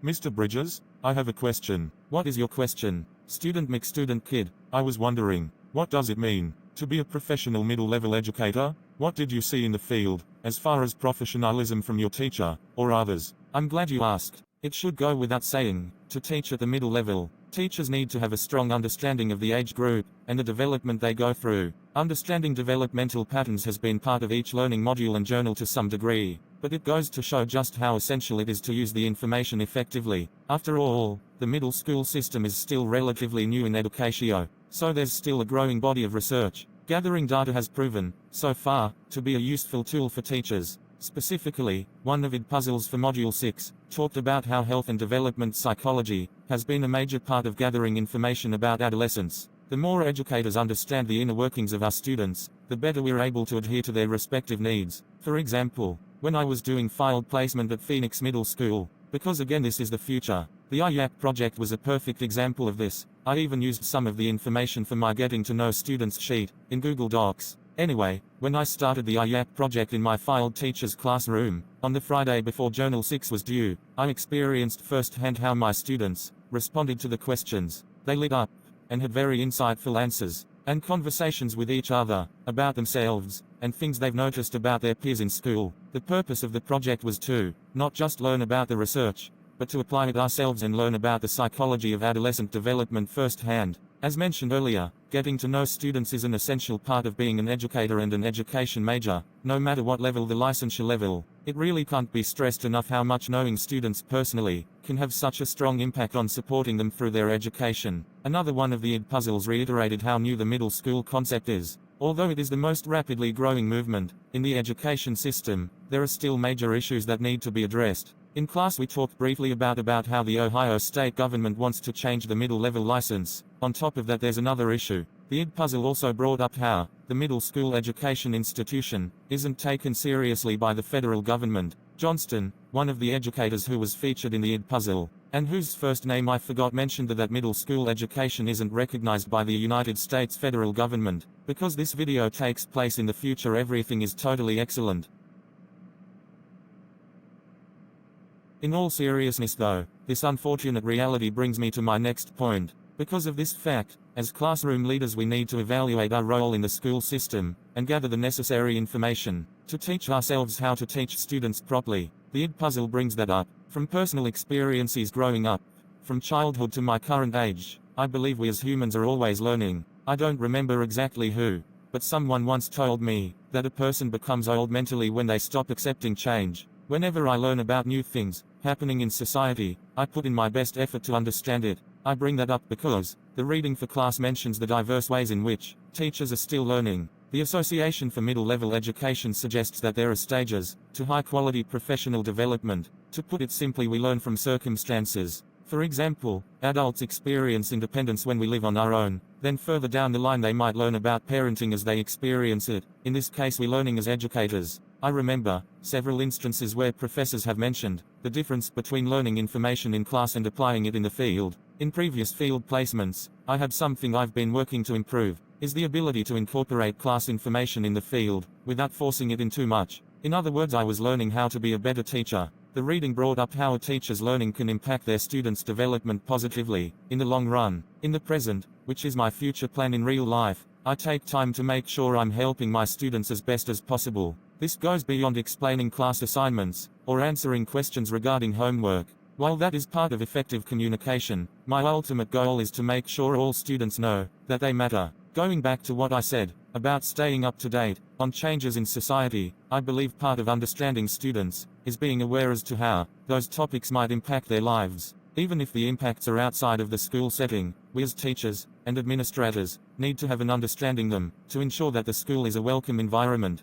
Mr. Bridges, I have a question. What is your question? Student McStudent Kid, I was wondering, what does it mean to be a professional middle-level educator? What did you see in the field, as far as professionalism from your teacher, or others? I'm glad you asked. It should go without saying, to teach at the middle level, teachers need to have a strong understanding of the age group, and the development they go through. Understanding developmental patterns has been part of each learning module and journal to some degree, but it goes to show just how essential it is to use the information effectively. After all, the middle school system is still relatively new in educatio, so there's still a growing body of research. Gathering data has proven, so far, to be a useful tool for teachers. Specifically, one of Edpuzzles for Module 6 talked about how health and development psychology has been a major part of gathering information about adolescence. The more educators understand the inner workings of our students, the better we're able to adhere to their respective needs. For example, when I was doing field placement at Phoenix Middle School, because again this is the future, the IYAP project was a perfect example of this. I even used some of the information for my Getting to Know Students sheet in Google Docs. Anyway, when I started the IYAP project in my field teacher's classroom, on the Friday before Journal 6 was due, I experienced firsthand how my students responded to the questions. They lit up, and had very insightful answers, and conversations with each other, about themselves, and things they've noticed about their peers in school. The purpose of the project was to, not just learn about the research, but to apply it ourselves and learn about the psychology of adolescent development firsthand. As mentioned earlier, getting to know students is an essential part of being an educator and an education major, no matter what level the licensure level. It really can't be stressed enough how much knowing students personally can have such a strong impact on supporting them through their education. Another one of the Edpuzzles reiterated how new the middle school concept is. Although it is the most rapidly growing movement in the education system, there are still major issues that need to be addressed. In class we talked briefly about how the Ohio state government wants to change the middle level license. On top of that there's another issue. The Edpuzzle also brought up how the middle school education institution isn't taken seriously by the federal government. Johnston, one of the educators who was featured in the Edpuzzle, and whose first name I forgot, mentioned that middle school education isn't recognized by the United States federal government. Because this video takes place in the future, everything is totally excellent. In all seriousness though, this unfortunate reality brings me to my next point. Because of this fact, as classroom leaders we need to evaluate our role in the school system, and gather the necessary information, to teach ourselves how to teach students properly. The Edpuzzle brings that up. From personal experiences growing up, from childhood to my current age, I believe we as humans are always learning. I don't remember exactly who, but someone once told me, that a person becomes old mentally when they stop accepting change. Whenever I learn about new things happening in society, I put in my best effort to understand it. I bring that up because the reading for class mentions the diverse ways in which teachers are still learning. The Association for Middle-Level Education suggests that there are stages to high-quality professional development. To put it simply, we learn from circumstances. For example, adults experience independence when we live on our own. Then further down the line they might learn about parenting as they experience it. In this case we're learning as educators. I remember several instances where professors have mentioned the difference between learning information in class and applying it in the field. In previous field placements, I had something I've been working to improve, is the ability to incorporate class information in the field, without forcing it in too much. In other words, I was learning how to be a better teacher. The reading brought up how a teacher's learning can impact their students' development positively, in the long run. In the present, which is my future plan in real life, I take time to make sure I'm helping my students as best as possible. This goes beyond explaining class assignments, or answering questions regarding homework. While that is part of effective communication, my ultimate goal is to make sure all students know that they matter. Going back to what I said about staying up to date on changes in society, I believe part of understanding students is being aware as to how those topics might impact their lives. Even if the impacts are outside of the school setting, we as teachers and administrators need to have an understanding them, to ensure that the school is a welcome environment